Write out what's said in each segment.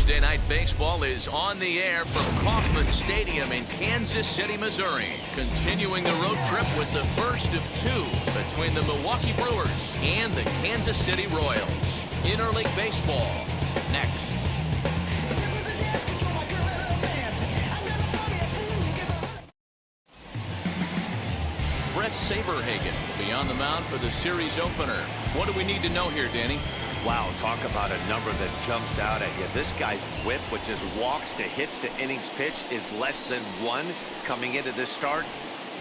Thursday Night Baseball is on the air from Kauffman Stadium in Kansas City, Missouri. Continuing the road trip with the first of two between the Milwaukee Brewers and the Kansas City Royals. Interleague Baseball next. Brett Saberhegan will be on the mound for the series opener. What do we need to know here, Danny? Wow, talk about a number that jumps out at you. This guy's whip, which is walks to hits to innings pitched, is less than 1 coming into this start.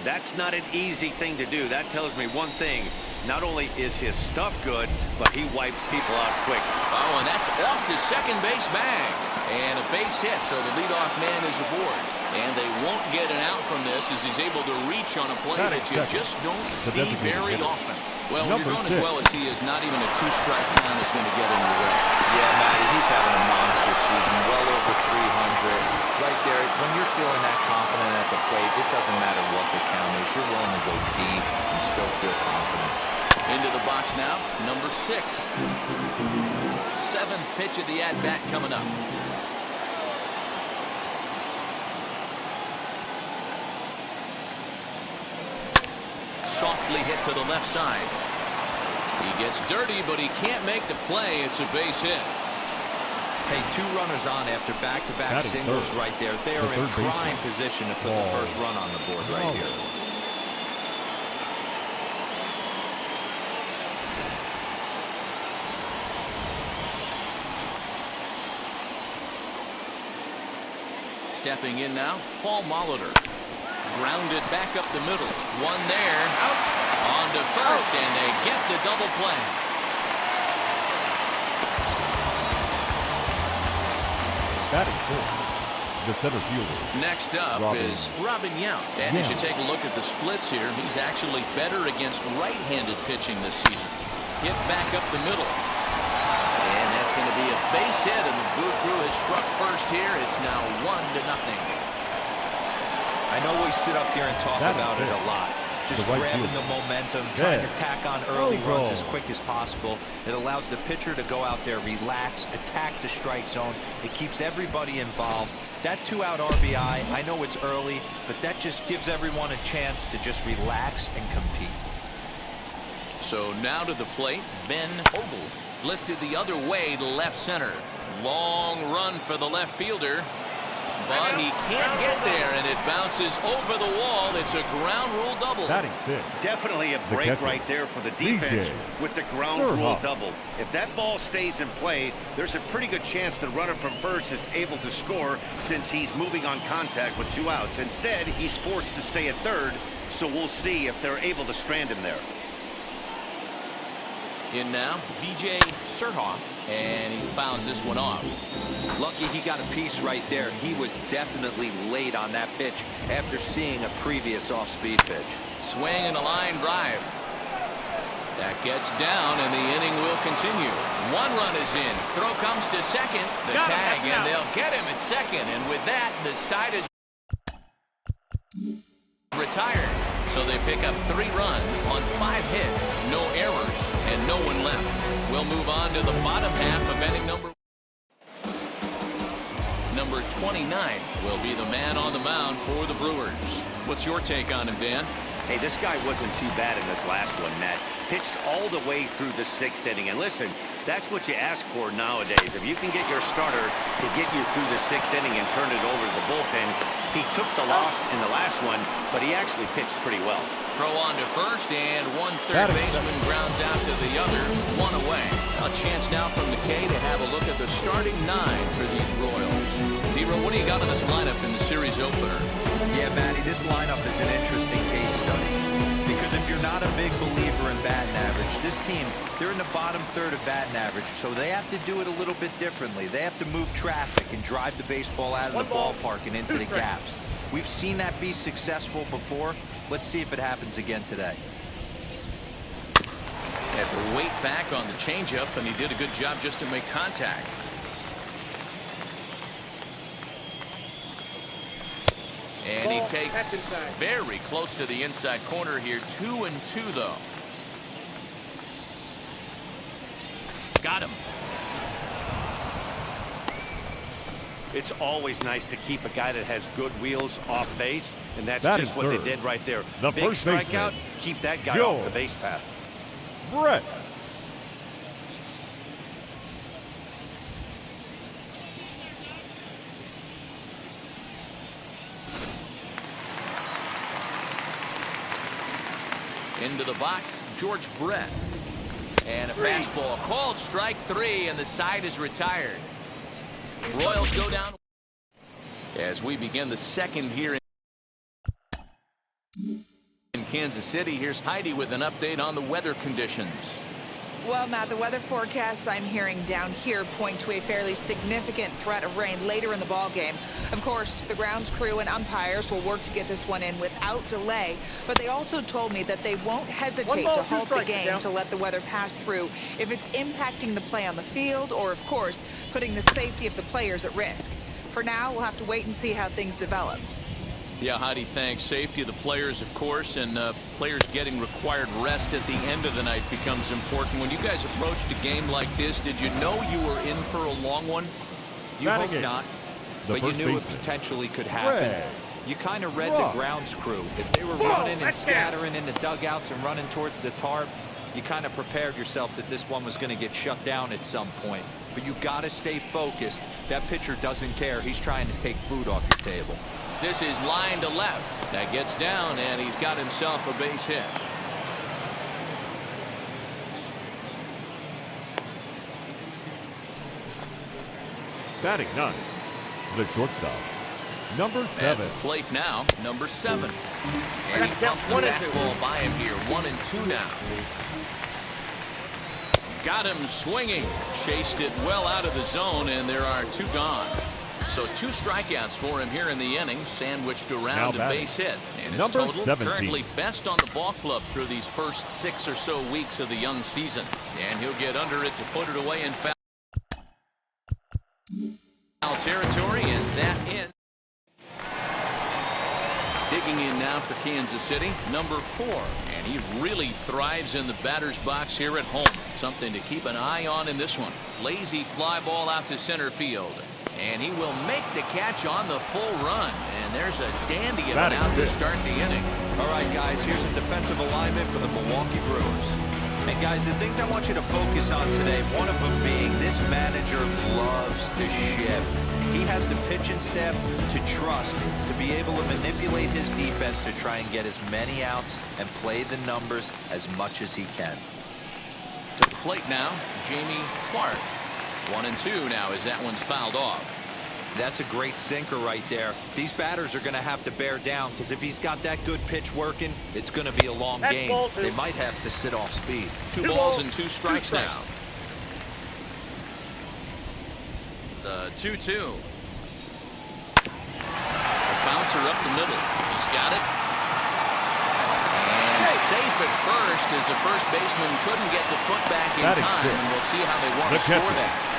That's not an easy thing to do. That tells me one thing. Not only is his stuff good, but he wipes people out quick. Oh, and that's off the second base bag. And a base hit, so the leadoff man is aboard. And they won't get an out from this as he's able to reach on a play that you just don't see very often. Well, when you're going as well as he is, not even a 2-strike count is going to get in your way. Yeah, Matty, he's having a monster season, well over 300. Right there, when you're feeling that confident at the plate, it doesn't matter what the count is. You're willing to go deep and still feel confident. Into the box now, number 6. 7th pitch of the at-bat coming up. Softly hit to the left side. He gets dirty, but he can't make the play. It's a base hit. Hey, 2 runners on after back-to-back singles right there. They are in prime position to put the first run on the board right here. Stepping in now, Paul Molitor. Grounded back up the middle. One there. Out. On to first, and they get the double play. That is good. The center fielder. Next up is Robin Yount. And as you take a look at the splits here, he's actually better against right-handed pitching this season. Hit back up the middle. And that's going to be a base hit, and the Brew Crew has struck first here. It's now 1-0. I know we sit up here and talk about it a lot. Just grabbing the momentum, trying to tack on early runs as quick as possible. It allows the pitcher to go out there, relax, attack the strike zone. It keeps everybody involved. That 2-out RBI, I know it's early, but that just gives everyone a chance to just relax and compete. So now to the plate, Ben Ogle. Lifted the other way to left center. Long run for the left fielder. But he can't get there, and it bounces over the wall. It's a ground rule double. Definitely a break right there for the defense with the ground rule double. If that ball stays in play, there's a pretty good chance the runner from first is able to score since he's moving on contact with 2 outs. Instead, he's forced to stay at third, so we'll see if they're able to strand him there. In now, B.J. Surhoff, and he fouls this one off. Lucky he got a piece right there. He was definitely late on that pitch after seeing a previous off-speed pitch. Swing and a line drive. That gets down, and the inning will continue. 1 run is in. Throw comes to second. The tag, and they'll get him at second. And with that, the side is retired. So they pick up 3 runs on 5 hits, no errors, and no one left. We'll move on to the bottom half of inning number 29 will be the man on the mound for the Brewers. What's your take on him, Dan? Hey, this guy wasn't too bad in this last one, Nat. Pitched all the way through the 6th inning. And listen, that's what you ask for nowadays. If you can get your starter to get you through the 6th inning and turn it over to the bullpen, he took the loss in the last one, but he actually pitched pretty well. Throw on to first, and one third baseman grounds out to the other, 1 away. A chance now from McKay to have a look at the starting 9 for these Royals. Nero, what do you got in this lineup in the series opener? Yeah, Matty, this lineup is an interesting case study. Because if you're not a big believer in batting average, this team, they're in the bottom third of batting average, so they have to do it a little bit differently. They have to move traffic and drive the baseball out of the ballpark and into the gaps. We've seen that be successful before. Let's see if it happens again today. Had to wait back on the changeup, and he did a good job just to make contact. And he takes very close to the inside corner here. 2-2 though. Got him. it's always nice to keep a guy that has good wheels off base, and that's just what they did right there. The big first strikeout, baseman, keep that guy off the base path. Brett. Into the box, George Brett. And a fastball called strike 3, and the side is retired. Royals go down as we begin the second here in Kansas City. Here's Heidi with an update on the weather conditions. Well, Matt, the weather forecasts I'm hearing down here point to a fairly significant threat of rain later in the ball game. Of course, the grounds crew and umpires will work to get this one in without delay, but they also told me that they won't hesitate to halt the game to let the weather pass through if it's impacting the play on the field or, of course, putting the safety of the players at risk. For now, we'll have to wait and see how things develop. Yeah, Heidi, thanks. Safety of the players, of course, and players getting required rest at the end of the night becomes important. When you guys approached a game like this, did you know you were in for a long one? You hope not, but you knew it potentially could happen. You kind of read the grounds crew. If they were running and scattering in the dugouts and running towards the tarp, you kind of prepared yourself that this one was going to get shut down at some point. But you got to stay focused. That pitcher doesn't care. He's trying to take food off your table. This is line to left. That gets down, and he's got himself a base hit. Batting 9, the shortstop, number 7. At the plate now, number 7. And he pumps the fastball by him here. 1-2 now. Got him swinging. Chased it well out of the zone, and there are 2 gone. So 2 strikeouts for him here in the inning, sandwiched around a base hit. And his total 17. Currently best on the ball club through these first 6 or so weeks of the young season. And he'll get under it to put it away in foul territory, and that in. Digging in now for Kansas City, number 4. And he really thrives in the batter's box here at home. Something to keep an eye on in this one. Lazy fly ball out to center field. And he will make the catch on the full run. And there's a dandy of an out to start the inning. All right, guys, here's a defensive alignment for the Milwaukee Brewers. And, guys, the things I want you to focus on today, one of them being this manager loves to shift. He has the pitching staff to trust to be able to manipulate his defense to try and get as many outs and play the numbers as much as he can. To the plate now, Jamie Clark. 1-2 now as that one's fouled off. That's a great sinker right there. These batters are going to have to bear down because if he's got that good pitch working, it's going to be a long game. They might have to sit off speed. 2 balls and 2 strikes now. The 2-2. A bouncer up the middle. He's got it. And safe at first as the first baseman couldn't get the foot back in time. And we'll see how they want to score that.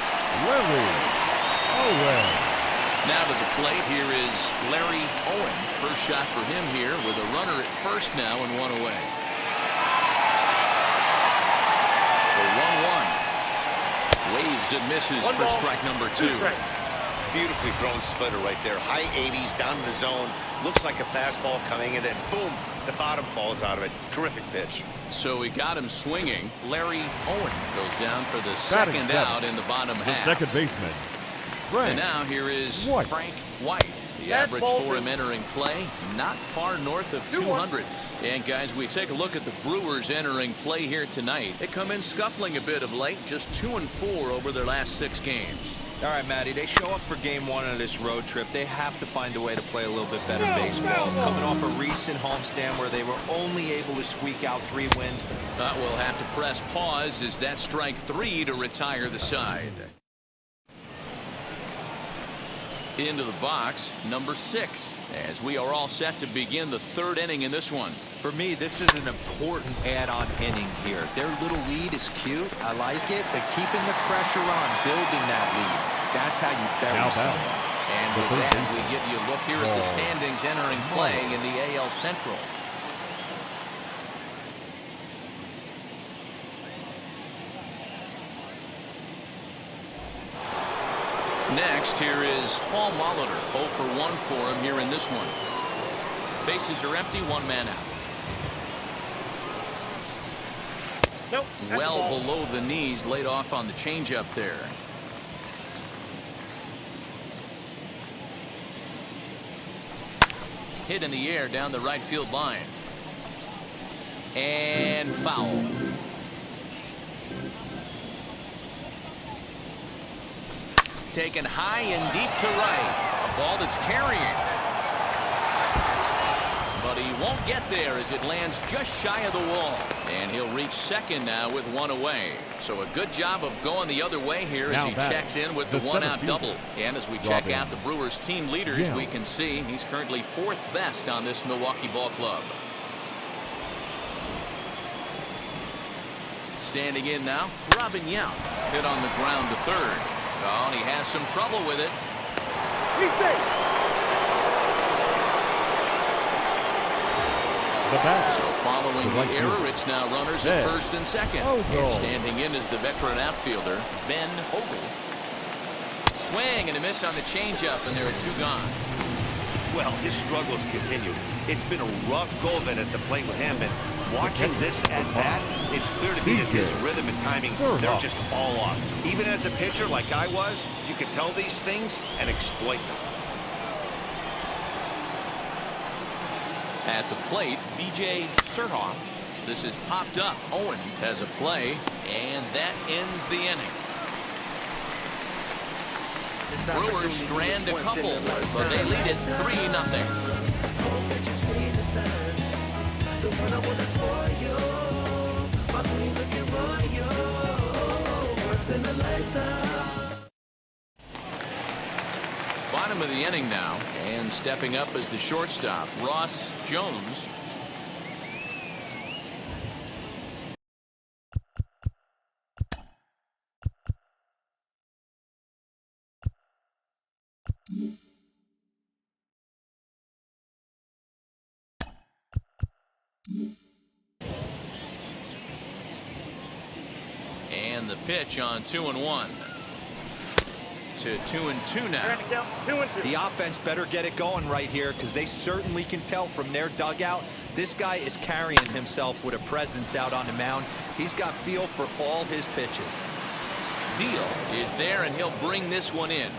Now to the plate, here is Larry Owen. First shot for him here with a runner at first now and 1 away. The 1-1. Waves and misses for strike number 2. Beautifully thrown splitter right there. High 80s down in the zone. Looks like a fastball coming, and then boom, the bottom falls out of it. Terrific pitch. So he got him swinging. Larry Owen goes down for the second out in the bottom half. The second baseman. And now here is Frank White. The average for him entering play, not far north of 200. And guys, we take a look at the Brewers entering play here tonight. They come in scuffling a bit of late, just 2-4 over their last 6 games. All right, Matty, they show up for game 1 of this road trip. They have to find a way to play a little bit better baseball. Coming off a recent homestand where they were only able to squeak out 3 wins. We'll have to press pause as that strike 3 to retire the side. Into the box, number 6, as we are all set to begin the 3rd inning in this one. For me, this is an important add-on inning here. Their little lead is cute. I like it, but keeping the pressure on, building that lead, that's how you bury someone. And with that, we give you a look here at the standings entering play in the AL Central. Next, here is Paul Molitor. 0 for 1 for him here in this one. Bases are empty, 1 man out. Nope. Well below the knees, laid off on the changeup there. Hit in the air down the right field line. And foul. Taken high and deep to right. A ball that's carrying. But he won't get there as it lands just shy of the wall. And he'll reach second now with 1 away. So a good job of going the other way here as he checks in with the 1-out double. And as we check out the Brewers team leaders, we can see he's currently 4th best on this Milwaukee ball club. Standing in now, Robin Yount. Hit on the ground to third. Oh, and he has some trouble with it. He's safe. So following the error, it's now runners at first and second. And standing in is the veteran outfielder, Ben Ogle. Swing and a miss on the changeup, and there are 2 gone. Well, his struggles continue. It's been a rough go of it at the plate with him, and watching this at bat, it's clear to me that his rhythm and timing, they're just all off. Even as a pitcher like I was, you can tell these things and exploit them. At the plate, B.J. Surhoff. This is popped up. Owen has a play, and that ends the inning. Brewers strand a couple, but they lead it 3-0. Bottom of the inning now, and stepping up as the shortstop, Ross Jones. And the pitch on 2-1. To 2-2 now. The offense better get it going right here, because they certainly can tell from their dugout this guy is carrying himself with a presence out on the mound. He's got feel for all his pitches. Deal is there, and he'll bring this one in.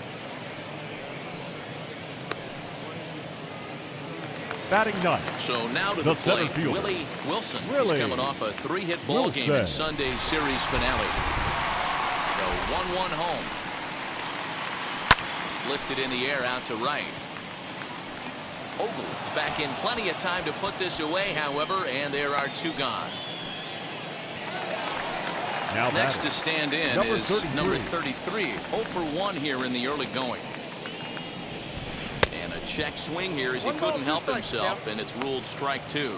Batting ninth. So now to the plate, fielder. Willie Wilson. He's coming off a 3-hit ball game in Sunday's series finale. The 1-1 home. Lifted in the air out to right. Ogle's back in plenty of time to put this away, however, and there are 2 gone. Now next to stand in is number 33. 0 for 1 here in the early going. And a check swing here as he couldn't help himself, and it's ruled strike 2.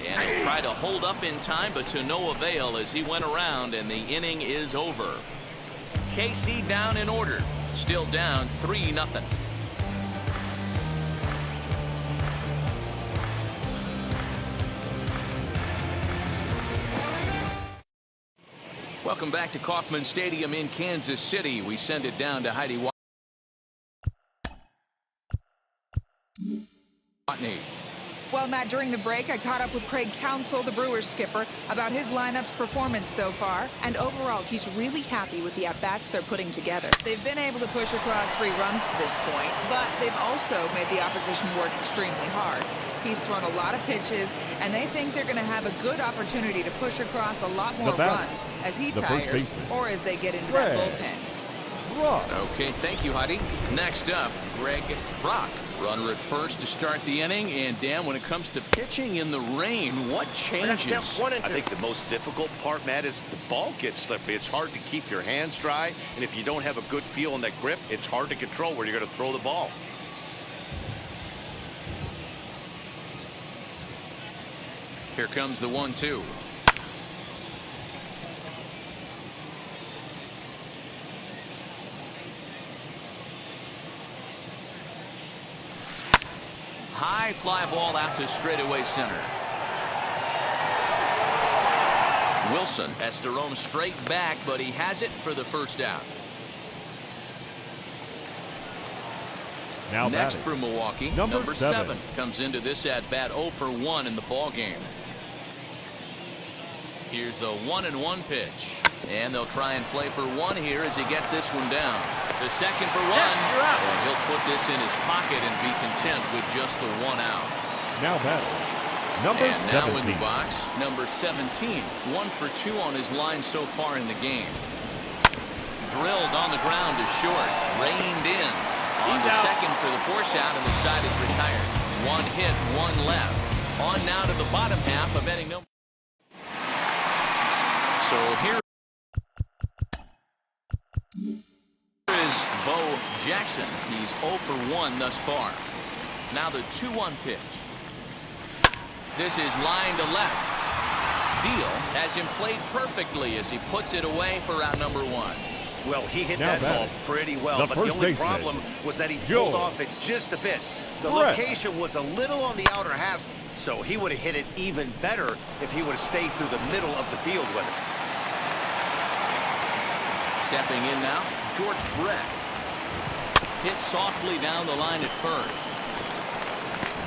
And he'll try to hold up in time, but to no avail as he went around, and the inning is over. KC down in order. Still down 3-0. Welcome back to Kauffman Stadium in Kansas City. We send it down to Heidi Watney. Well, Matt, during the break, I caught up with Craig Counsell, the Brewers skipper, about his lineup's performance so far. And overall, he's really happy with the at-bats they're putting together. They've been able to push across 3 runs to this point, but they've also made the opposition work extremely hard. He's thrown a lot of pitches, and they think they're going to have a good opportunity to push across a lot more runs as he tires or as they get into that bullpen. Okay, thank you, Heidi. Next up, Greg Brock. Runner at first to start the inning. And Dan, when it comes to pitching in the rain, what changes? I think the most difficult part, Matt, is the ball gets slippery. It's hard to keep your hands dry, and if you don't have a good feel in that grip, it's hard to control where you're going to throw the ball. Here comes the 1-2. High fly ball out to straightaway center. Wilson has to roam straight back, but he has it for the first out. Now next batting, for Milwaukee, number 7 comes into this at bat 0 for 1 in the ball game. Here's the 1-1 pitch, and they'll try and play for 1 here as he gets this one down. The second for 1, and he'll put this in his pocket and be content with just the 1 out. Now batting, number 17. Now in the box, number 17, 1 for 2 on his line so far in the game. Drilled on the ground to short, reined in. On the second for the force out, and the side is retired. 1 hit, 1 left. On now to the bottom half of inning number. So here is Bo Jackson. He's 0 for 1 thus far. Now the 2-1 pitch. This is line to left. Deal has him played perfectly as he puts it away for out number 1. Well, he hit that ball pretty well, but the only problem was that he pulled off it just a bit. The location was a little on the outer half, so he would have hit it even better if he would have stayed through the middle of the field with it. Stepping in now, George Brett. Hit softly down the line at first.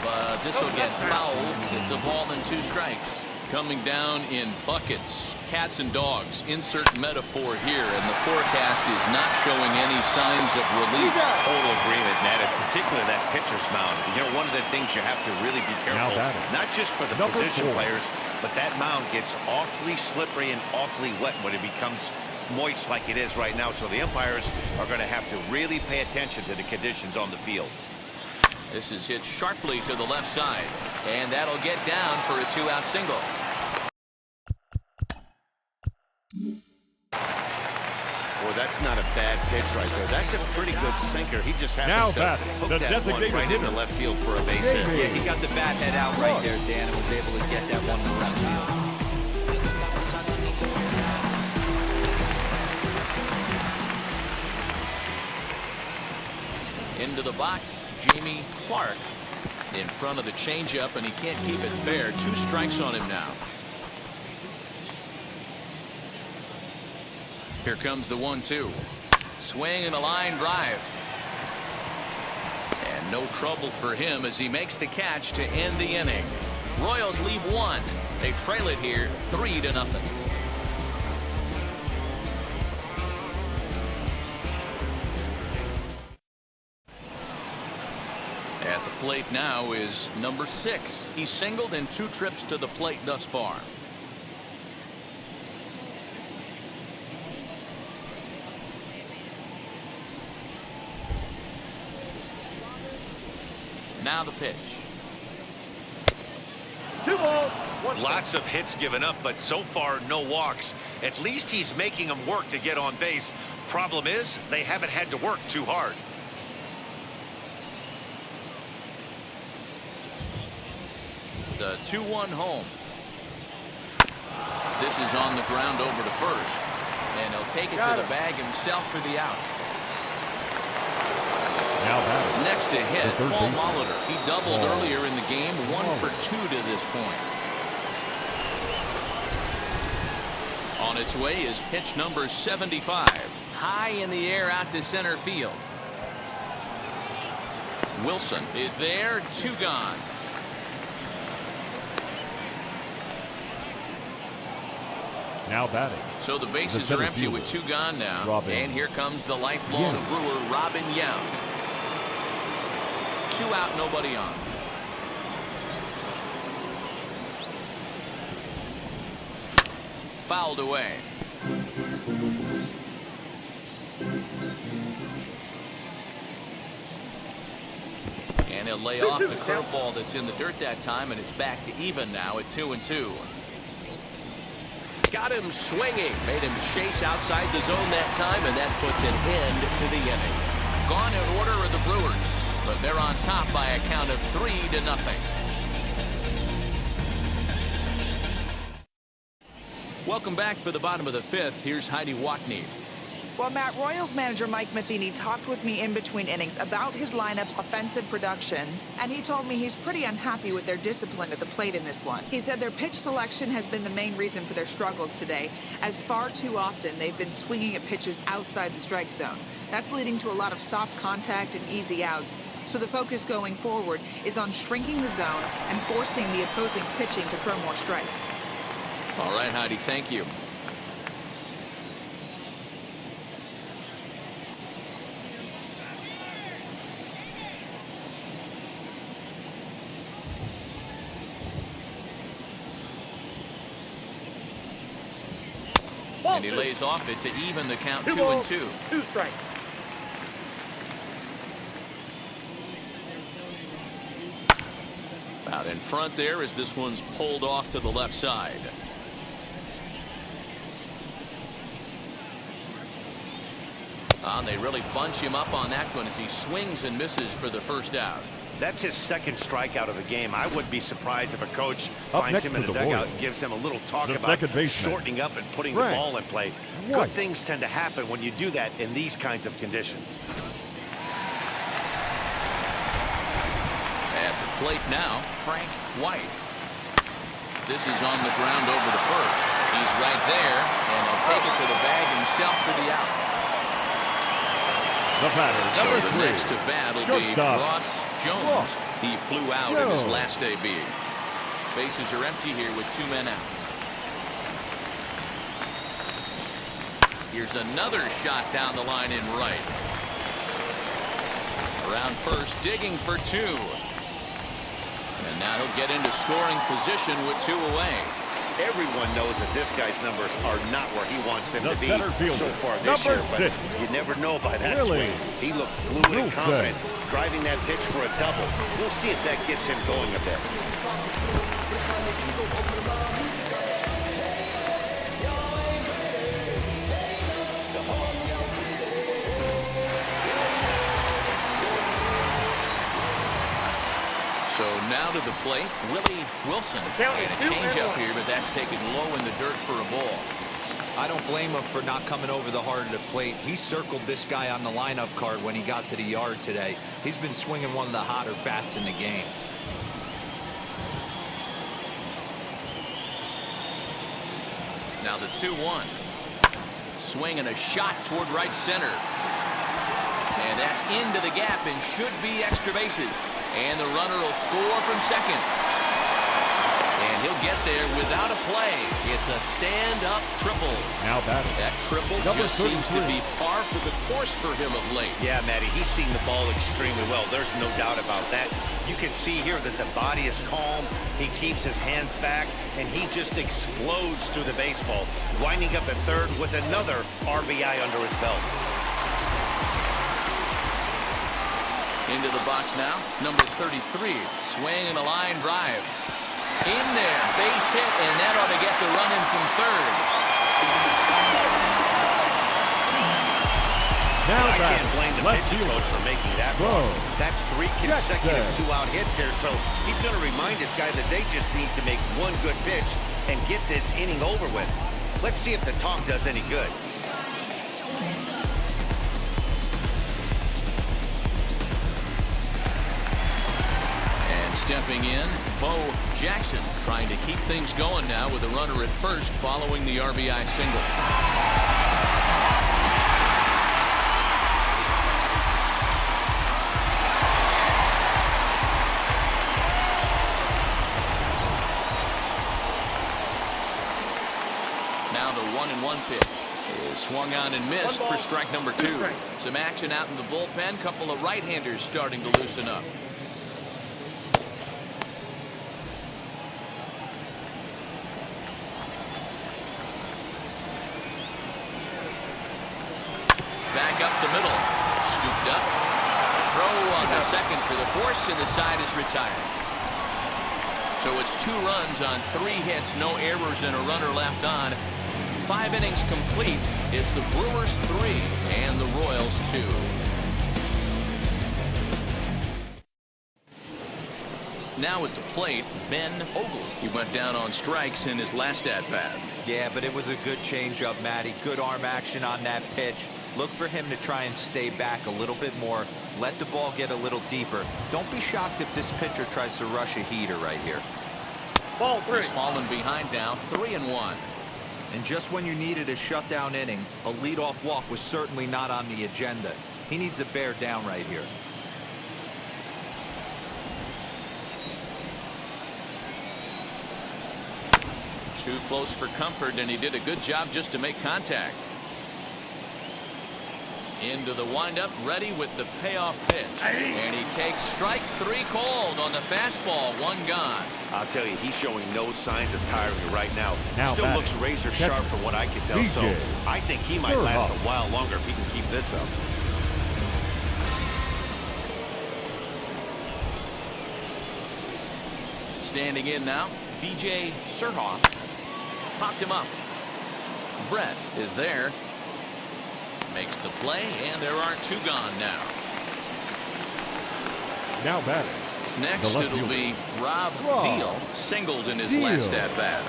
But this will get fouled. It's a ball and 2 strikes. Coming down in buckets, cats and dogs. Insert metaphor here, and the forecast is not showing any signs of relief. Total agreement, Ned, and particularly that pitcher's mound. You know, one of the things you have to really be careful, not just for the position players, but that mound gets awfully slippery and awfully wet when it becomes moist like it is right now. So the umpires are going to have to really pay attention to the conditions on the field. This is hit sharply to the left side, and that'll get down for a 2-out single. Boy, that's not a bad pitch right there. That's a pretty good sinker. He just happens to hook that one right into left field for a base hit. Yeah, he got the bat head out right there, Dan, and was able to get that one to left field. Into the box, Jamie Clark in front of the changeup, and he can't keep it fair. 2 strikes on him now. Here comes the 1-2. Swing and a line drive. And no trouble for him as he makes the catch to end the inning. Royals leave 1. They trail it here 3-0. At the plate now is number 6. He's singled in 2 trips to the plate thus far. Now the pitch. 2 balls, 1 Lots of hits given up, but so far no walks. At least he's making them work to get on base. Problem is, they haven't had to work too hard. The 2-1 home. This is on the ground over to first, and he'll take it to the bag himself for the out. Now batting, next to hit, Paul Molitor. He doubled Paul earlier in the game, 1 for 2 to this point. On its way is pitch number 75, high in the air out to center field. Wilson is there, 2 gone. now batting. So the bases are empty with 2 gone now. And here comes the lifelong Brewer, Robin Yount. 2 out, nobody on. Fouled away. And he'll lay off the curveball that's in the dirt that time, and it's back to even now at 2-2. Got him swinging, made him chase outside the zone that time, and that puts an end to the inning. Gone in order are the Brewers, but they're on top by a count of 3-0. Welcome back for the bottom of the 5th. Here's Heidi Watney. Well, Matt, Royals manager Mike Matheny talked with me in between innings about his lineup's offensive production, and he told me he's pretty unhappy with their discipline at the plate in this one. He said their pitch selection has been the main reason for their struggles today, as far too often they've been swinging at pitches outside the strike zone. That's leading to a lot of soft contact and easy outs. So the focus going forward is on shrinking the zone and forcing the opposing pitching to throw more strikes. All right, Heidi, thank you. And he lays off it to even the count 2-2. 2 strikes. Out in front there as this one's pulled off to the left side. And they really bunch him up on that one as he swings and misses for the first out. That's his second strikeout of the game. I wouldn't be surprised if a coach finds him in the dugout and gives him a little talk about shortening up and putting the ball in play. Good things tend to happen when you do that in these kinds of conditions. At the plate now, Frank White. This is on the ground over the first. He's right there, and he'll take it to the bag himself for the out. The batter, So number the 3. next to bat will be Ross Jones. He flew out in his last AB. Bases are empty here with 2 men out. Here's another shot down the line in right. Around first, digging for 2. And now he'll get into scoring position with 2 away. Everyone knows that this guy's numbers are not where he wants them to be so far this number year, but you never know by that swing. He looked fluid and confident, driving that pitch for a double. We'll see if that gets him going a bit. So now to the plate, Willie Wilson. And a changeup here, but that's taken low in the dirt for a ball. I don't blame him for not coming over the heart of the plate. He circled this guy on the lineup card when he got to the yard today. He's been swinging one of the hotter bats in the game. Now the 2-1. Swing and a shot toward right center. And that's into the gap and should be extra bases. And the runner will score from second. And he'll get there without a play. It's a stand-up triple. Now batting. That triple just seems to be par for the course for him of late. Yeah, Matty, he's seeing the ball extremely well. There's no doubt about that. You can see here that the body is calm. He keeps his hands back, and he just explodes through the baseball, winding up at third with another RBI under his belt. Into the box now, number 33. Swing and a line drive. In there, base hit, and that ought to get the run in from third. Now I can't blame the pitching coach for making that run. That's 3 consecutive 2-out hits here, so he's going to remind this guy that they just need to make one good pitch and get this inning over with. Let's see if the talk does any good. Stepping in, Bo Jackson trying to keep things going now with a runner at first following the RBI single. Now the 1-1 pitch is swung on and missed for strike number 2. Some action out in the bullpen. Couple of right-handers starting to loosen up. Back up the middle. Scooped up. Throw on the second for the force, and the side is retired. So it's 2 runs on 3 hits, no errors, and a runner left on. 5 innings complete. It's the Brewers 3 and the Royals 2. Now at the plate, Ben Ogle. He went down on strikes in his last at-bat. Yeah, but it was a good changeup, Matty. Good arm action on that pitch. Look for him to try and stay back a little bit more. Let the ball get a little deeper. Don't be shocked if this pitcher tries to rush a heater right here. Ball 3. He's fallen behind now, 3-1. And just when you needed a shutdown inning, a leadoff walk was certainly not on the agenda. He needs to bear down right here. Too close for comfort, and he did a good job just to make contact. Into the windup, ready with the payoff pitch. And he takes strike 3 called on the fastball, 1 gone. I'll tell you, he's showing no signs of tiring right now. Now Still batting, looks razor sharp from what I can tell, so I think he might last a while longer if he can keep this up. Standing in now, B.J. Surhoff. Popped him up. Brett is there. Makes the play, and there are 2 gone now. Now batting. Next, it'll be Rob Deal, singled in his last at-bat.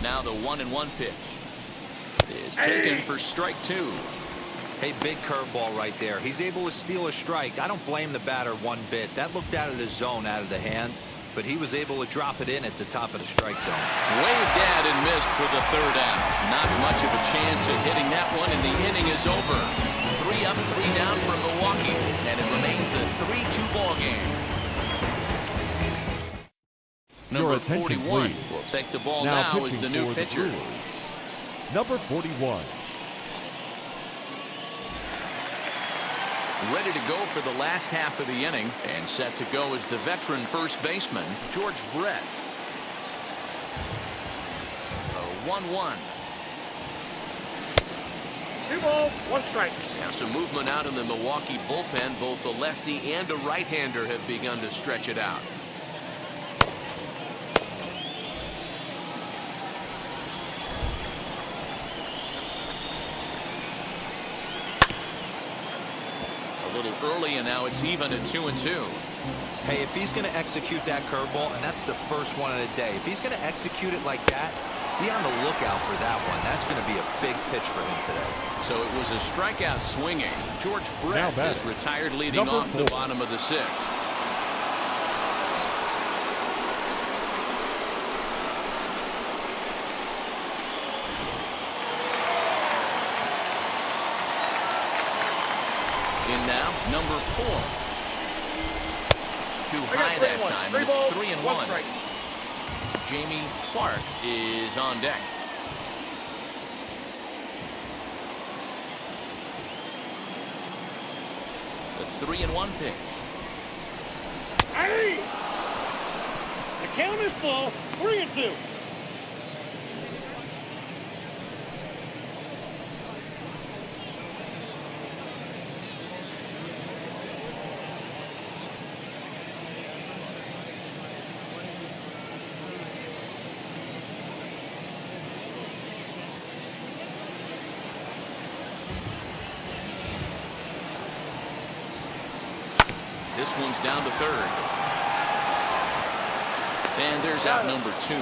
Now the 1-1 pitch is taken for strike 2. Hey, big curveball right there. He's able to steal a strike. I don't blame the batter one bit. That looked out of the zone, out of the hand, but he was able to drop it in at the top of the strike zone. Waved at and missed for the 3rd out. Not much of a chance at hitting that one, and the inning is over. 3 up, 3 down for Milwaukee, and it remains a 3-2 ball game. Number 41 will take the ball now as the new pitcher. Number 41. Ready to go for the last half of the inning, and set to go is the veteran first baseman, George Brett. A 1-1. 2 balls, 1 strike. Now some movement out in the Milwaukee bullpen. Both a lefty and a right-hander have begun to stretch it out. A little early, and now it's even at 2-2. Hey, if he's going to execute that curveball, and that's the first one of the day, if he's going to execute it like that, be on the lookout for that one. That's going to be a big pitch for him today. So it was a strikeout swinging. George Brett is retired, leading off the bottom of the 6th. In now, number 4. Too high that time. It's 3-1. Jamie Clark is on deck. The 3-1 pitch. Hey! The count is full. 3-2. This one's down to 3rd. And there's out number 2.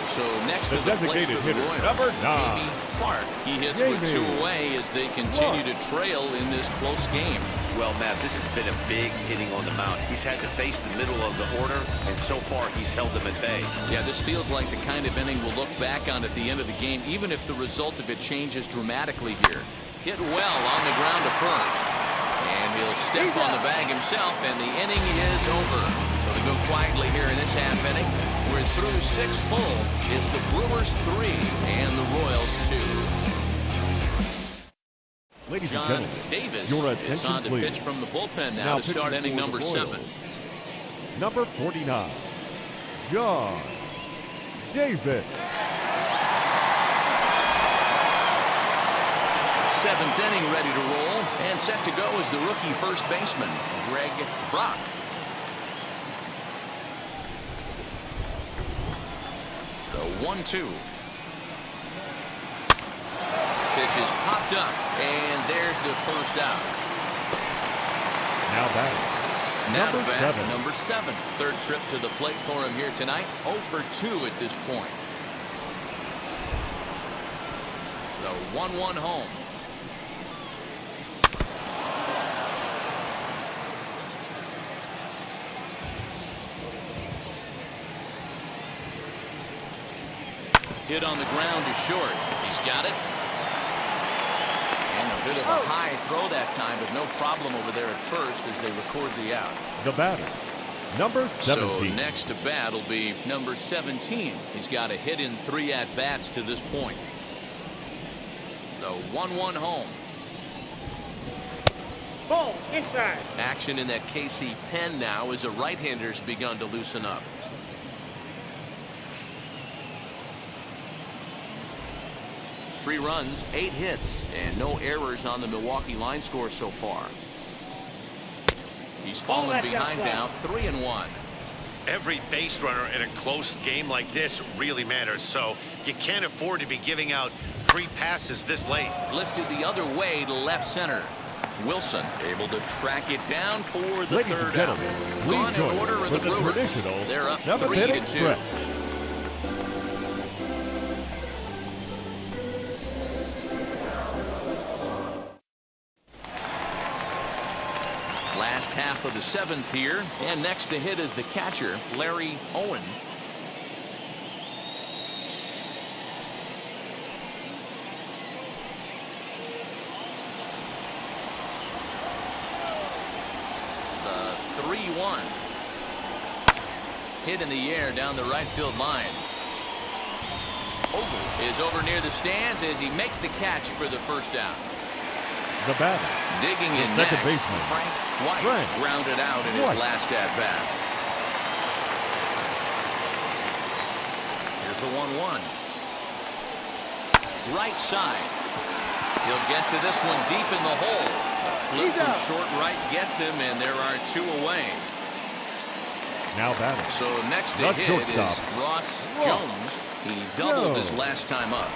So next to the plate for the Royals, number 9. Jamie Clark. He hits with 2 away as they continue to trail in this close game. Well, Matt, this has been a big inning on the mound. He's had to face the middle of the order, and so far he's held them at bay. Yeah, this feels like the kind of inning we'll look back on at the end of the game, even if the result of it changes dramatically here. Hit well on the ground to first. And he'll step on the bag himself, and the inning is over. So to go quietly here in this half inning, we're through 6 full. It's the Brewers 3 and the Royals 2. Ladies John and gentlemen, Davis your is attention, on to please. pitch from the bullpen now to start inning number 7. Number 49, John Davis. 7th inning ready to roll, and set to go is the rookie first baseman, Greg Brock. The 1-2. pitch is popped up, and there's the first out. Now batting, Number 7. Third trip to the plate for him here tonight. 0 for 2 at this point. The 1-1 home. Hit on the ground is short. He's got it. And a bit of a high throw that time, but no problem over there at first as they record the out. the batter, number 17. So next to bat will be number 17. He's got a hit in 3 at-bats to this point. The 1-1 home. Ball inside. Action in that KC pen now as a right-hander's begun to loosen up. Three runs, 8 hits, and no errors on the Milwaukee line score so far. He's fallen behind now, 3-1. Every base runner in a close game like this really matters, so you can't afford to be giving out free passes this late. Lifted the other way to left center. Wilson able to track it down for the Ladies third and gentlemen, out. please Gone join in order us of the for the Brewers. traditional They're up 7-Minute 3-2. Express. Last half of the 7th here, and next to hit is the catcher, Larry Owen. The 3-1. Hit in the air down the right field line. Ogle is over near the stands as he makes the catch for the first down. The batter, Digging in the second next, baseman, Frank White grounded out in his last at-bat. Here's the 1-1. Right side. He'll get to this one deep in the hole. Flip from short right gets him, and there are 2 away. now batting. So next to The hit shortstop. is Ross Jones. He doubled his last time up.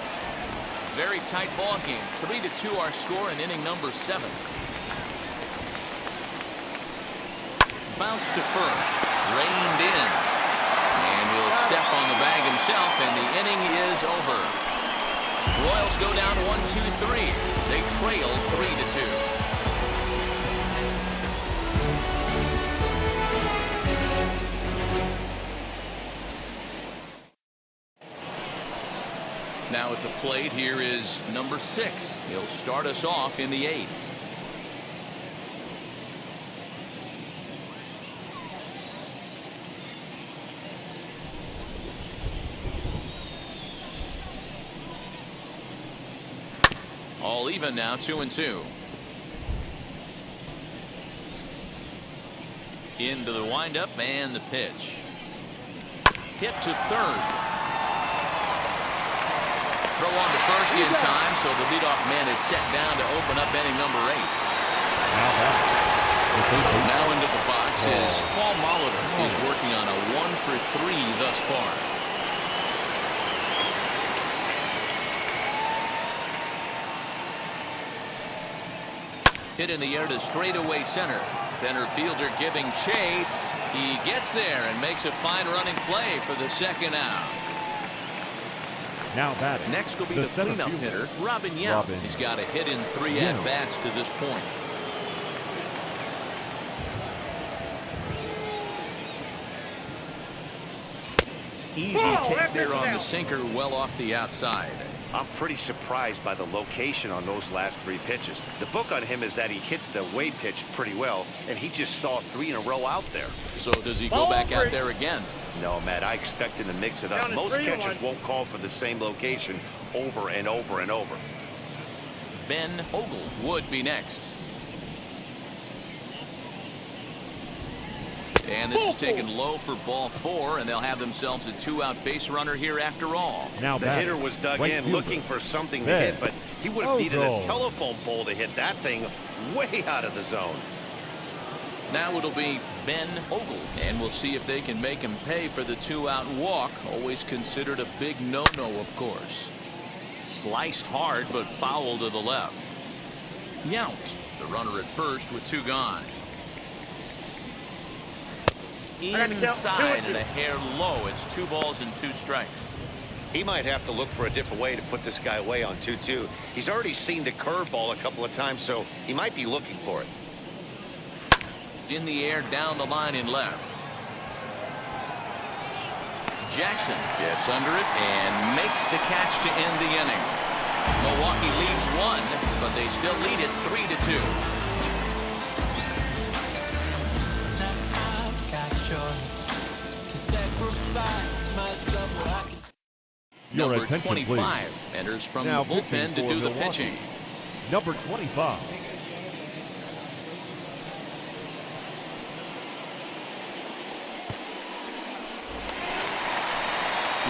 Very tight ball game. 3-2 our score in inning number 7. Bounce to first. Reined in. And he'll step on the bag himself, and the inning is over. Royals go down 1-2-3. They trail 3-2. Now at the plate, here is number 6. He'll start us off in the 8th. All even now, 2-2. Into the windup and the pitch. Hit to third. Throw on to first in time, so the leadoff man is set down to open up inning number 8. Now into the box is Paul Molitor. He's working on a 1-for-3 thus far. Hit in the air to straightaway center. Center fielder giving chase. He gets there and makes a fine running play for the second out. Now batting. Next will be the cleanup hitter, Robin Yount. He's got a hit in 3 at-bats to this point. Easy take there on the sinker, well off the outside. I'm pretty surprised by the location on those last 3 pitches. The book on him is that he hits the away pitch pretty well, and he just saw 3 in a row out there. So does he go back out there again? No, Matt, I expect him to mix it up. Most catchers won't call for the same location over and over and over. Ben Ogle would be next. And this is taken low for ball 4, and they'll have themselves a 2-out base runner here after all. Now the hitter was dug in looking for something to hit, but he would have needed a telephone pole to hit that thing way out of the zone. Now it'll be Ben Ogle, and we'll see if they can make him pay for the 2-out walk. Always considered a big no-no, of course. Sliced hard, but foul to the left. Yount, the runner at first with 2 gone. Inside and a hair low. It's 2 balls and 2 strikes. He might have to look for a different way to put this guy away on 2-2. He's already seen the curveball a couple of times, so he might be looking for it. In the air down the line in left. Jackson gets under it and makes the catch to end the inning. Milwaukee leaves 1, but they still lead it 3-2. Number 25 enters from the bullpen to do the pitching. Number 25.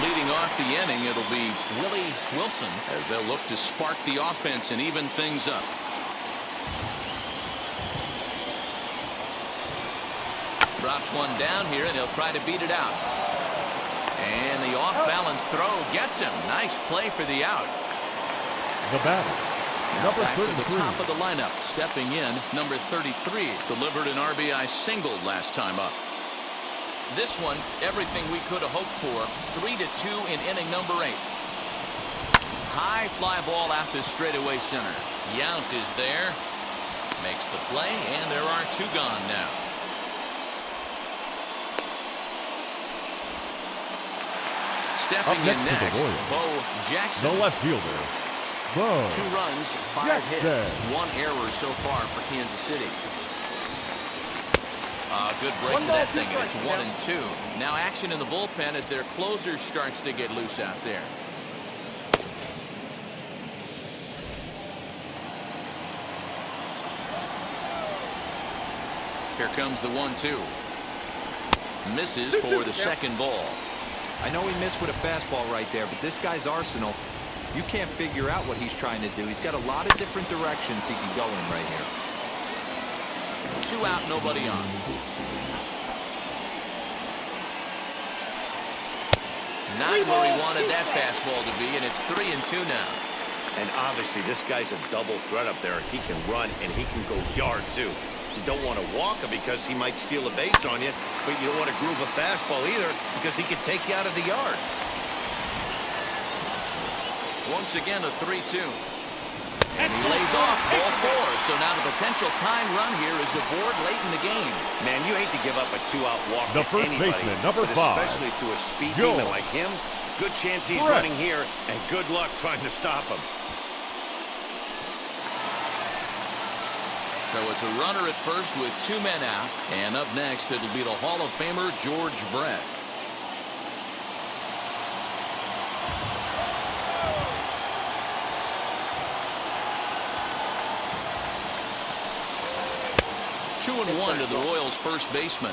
Leading off the inning, it'll be Willie Wilson as they'll look to spark the offense and even things up. Drops one down here, and he'll try to beat it out. And the off-balance throw gets him. Nice play for the out. The batter, Now number back 33. to the top of the lineup. Stepping in, number 33. Delivered an RBI single last time up. This one, everything we could have hoped for. 3-2 in inning number 8. High fly ball out to straightaway center. Yount is there. Makes the play, and there are 2 gone now. Stepping in next, Bo Jackson. The left fielder, Bo 2 runs, 5 Jackson. hits, 1 error so far for Kansas City. Good break to that thing, and it's 1-2. Now action in the bullpen as their closer starts to get loose out there. Here comes the 1-2. Misses for the second ball. I know he missed with a fastball right there, but this guy's arsenal, you can't figure out what he's trying to do. He's got a lot of different directions he can go in right here. 2 out, nobody on. Not where he wanted that fastball to be, and it's 3-2 now. And obviously, this guy's a double threat up there. He can run, and he can go yard, too. You don't want to walk him because he might steal a base on you, but you don't want to groove a fastball either because he can take you out of the yard. Once again, a 3-2. And he lays off ball 4. So now the potential tying run here is aboard late in the game. Man, you hate to give up a 2-out walk The to first anybody, baseman, number but 5. especially to a speed demon like him. Good chance he's Correct. running here, and good luck trying to stop him. So it's a runner at first with 2 men out. And up next, it'll be the Hall of Famer George Brett. Two and 1 to the Royals' first baseman.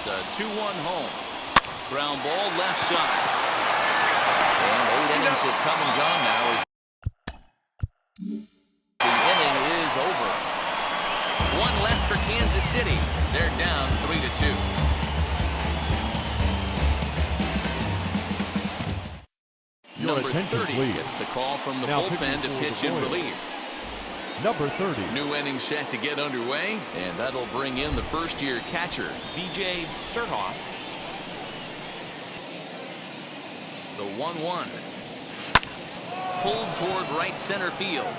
The 2-1 home. Ground ball left side. And 8 innings have come and gone now. The inning is over. 1 left for Kansas City. They're down 3-2. Number 30 gets the call from the bullpen to pitch in relief. Number 30. New inning set to get underway, and that'll bring in the first-year catcher, B.J. Surhoff. The 1-1. Pulled toward right center field.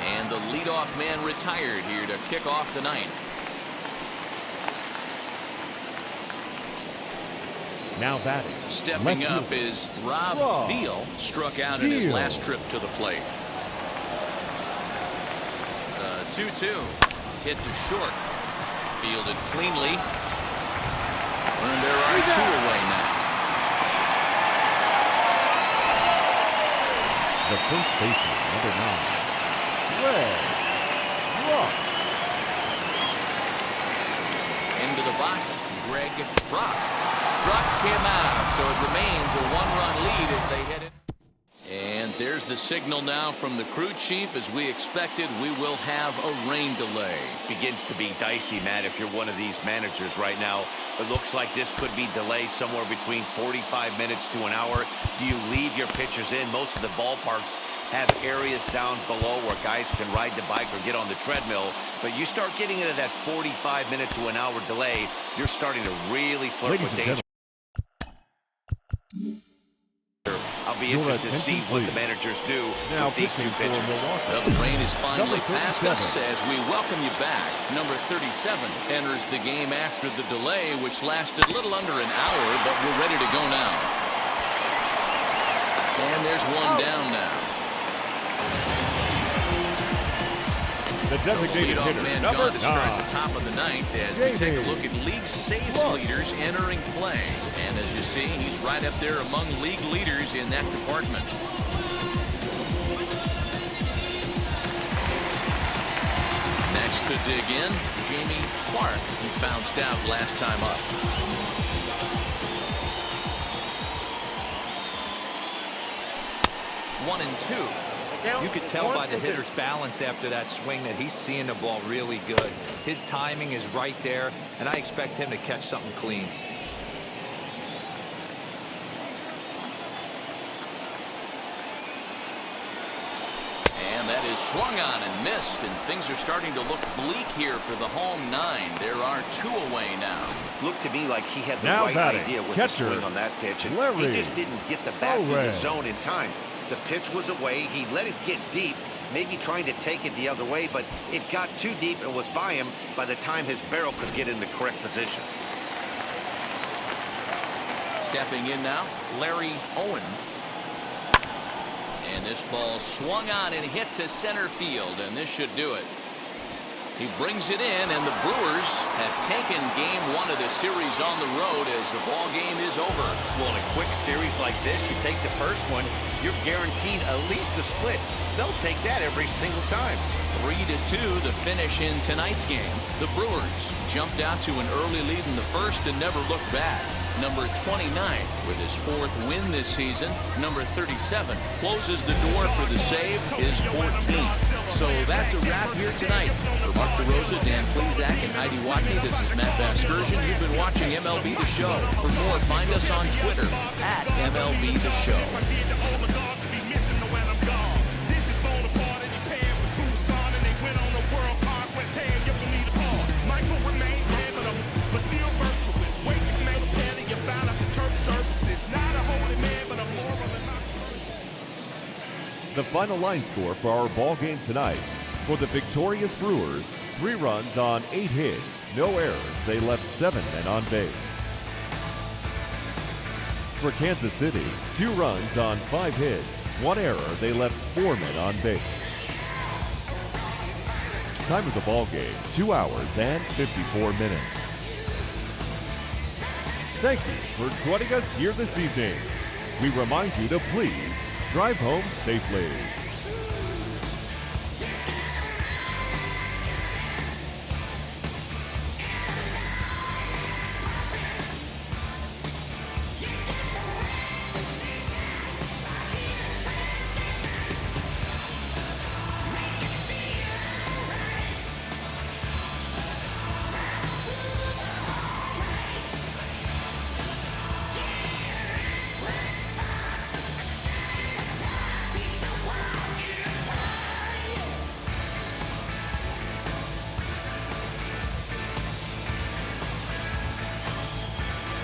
And the leadoff man retired here to kick off the 9th. Now batting. Stepping up is Rob Deal, struck out in his last trip to the plate. 2-2. Hit to short. Fielded cleanly. And there are 2 away now. The first baseman, number 9. Red Rock. Into the box, Greg Brock struck him out. So it remains a 1-run lead as they head in. And There's the signal now from the crew chief. As we expected, we will have a rain delay. Begins to be dicey, Matt, if you're one of these managers right now. It looks like this could be delayed somewhere between 45 minutes to an hour. Do you leave your pitchers in? Most of the ballparks have areas down below where guys can ride the bike or get on the treadmill. But you start getting into that 45-minute to an hour delay, you're starting to really flirt with danger. I'll be interested to see what the managers do with these two pitchers. Well, the rain is finally past us as we welcome you back. Number 37 enters the game after the delay, which lasted a little under an hour, but we're ready to go now. And there's one down now. The designated hitter, man number 9. To start the top of the ninth as we take a look at league saves leaders entering play. And as you see, he's right up there among league leaders in that department. Next to dig in, Jamie Clark. He bounced out last time up. One and two. You could tell by the hitter's balance after that swing that he's seeing the ball really good. His timing is right there, and I expect him to catch something clean. And that is swung on and missed, and things are starting to look bleak here for the home 9. There are 2 away now. Looked to me like he had the Now right batting, idea with catcher, the swing on that pitch, and Larry. he just didn't get the bat to the zone in time. The pitch was away. He let it get deep, maybe trying to take it the other way, but it got too deep and was by him by the time his barrel could get in the correct position. Stepping in now, Larry Owen. And this ball swung on and hit to center field, and this should do it. He brings it in, and the Brewers have taken game 1 of the series on the road as the ball game is over. Well, in a quick series like this, you take the first one, you're guaranteed at least a split. They'll take that every single time. 3-2 the finish in tonight's game. The Brewers jumped out to an early lead in the first and never looked back. Number 29 with his 4th win this season. Number 37 closes the door for the save, his 14th. So that's a wrap here tonight. For Mark DeRosa, Dan Plesac, and Heidi Watney, this is Matt Vasgersian. You've been watching MLB The Show. For more, find us on Twitter at MLB The Show. The final line score for our ball game tonight. For the victorious Brewers, 3 runs on 8 hits, no errors. They left 7 men on base. For Kansas City, 2 runs on 5 hits, 1 error. They left 4 men on base. Time of the ball game, 2 hours and 54 minutes. Thank you for joining us here this evening. We remind you to please drive home safely.